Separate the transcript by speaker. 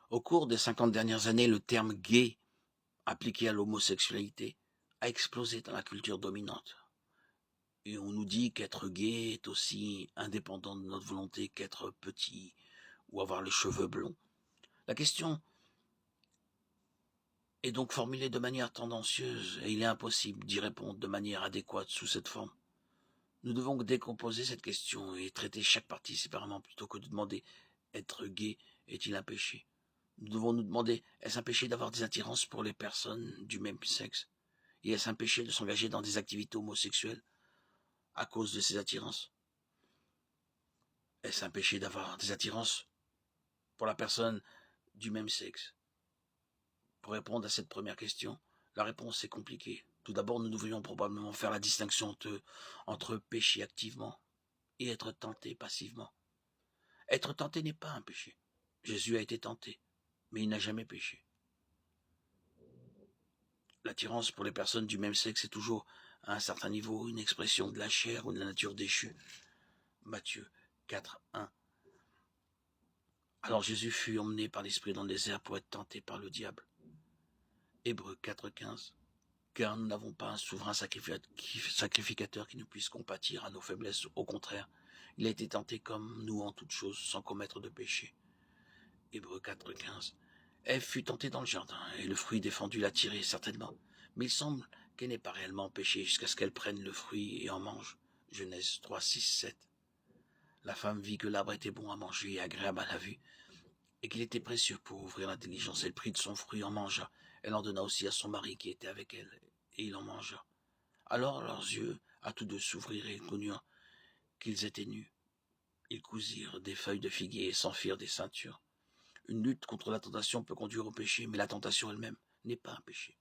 Speaker 1: Au cours des 50 dernières années, le terme gay appliqué à l'homosexualité a explosé dans la culture dominante. Et on nous dit qu'être gay est aussi indépendant de notre volonté qu'être petit ou avoir les cheveux blonds. La question est donc formulée de manière tendancieuse et il est impossible d'y répondre de manière adéquate sous cette forme. Nous devons décomposer cette question et traiter chaque partie séparément plutôt que de demander être gay est-il un péché. Nous devons nous demander est-ce un péché d'avoir des attirances pour les personnes du même sexe et est-ce un péché de s'engager dans des activités homosexuelles à cause de ces attirances. Est-ce un péché d'avoir des attirances pour la personne du même sexe? Pour répondre à cette première question, la réponse est compliquée. Tout d'abord, nous devrions probablement faire la distinction entre pécher activement et être tenté passivement. Être tenté n'est pas un péché. Jésus a été tenté, mais il n'a jamais péché. L'attirance pour les personnes du même sexe est toujours, à un certain niveau, une expression de la chair ou de la nature déchue. Matthieu 4, 1. Alors Jésus fut emmené par l'Esprit dans le désert pour être tenté par le diable. Hébreux 4, 15. Car nous n'avons pas un souverain sacrificateur qui ne puisse compatir à nos faiblesses. Au contraire, il a été tenté comme nous en toutes choses, sans commettre de péché. Hébreux 4, 15. Ève fut tentée dans le jardin, et le fruit défendu l'a tirée, certainement. Mais il semble qu'elle n'ait pas réellement péché jusqu'à ce qu'elle prenne le fruit et en mange. Genèse 3, 6, 7. La femme vit que l'arbre était bon à manger et agréable à la vue, et qu'il était précieux pour ouvrir l'intelligence. Elle prit de son fruit et en mangea. Elle en donna aussi à son mari qui était avec elle, et il en mangea. Alors leurs yeux à tous deux s'ouvrirent et ils connurent qu'ils étaient nus. Ils cousirent des feuilles de figuier et s'en firent des ceintures. Une lutte contre la tentation peut conduire au péché, mais la tentation elle-même n'est pas un péché.